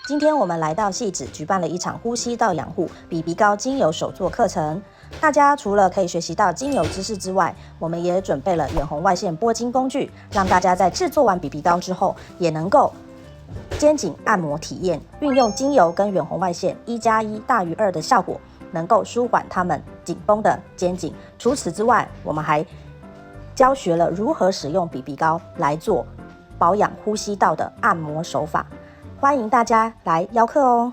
今天我们来到汐止举办了一场呼吸道养护比鼻膏精油手作课程。大家除了可以学习到精油知识之外，我们也准备了远红外线拨筋工具，让大家在制作完比鼻膏之后，也能够肩颈按摩体验，运用精油跟远红外线1+1=2的效果，能够舒缓他们紧绷的肩颈。除此之外，我们还教学了如何使用比鼻膏来做保养呼吸道的按摩手法。欢迎大家来邀课哦。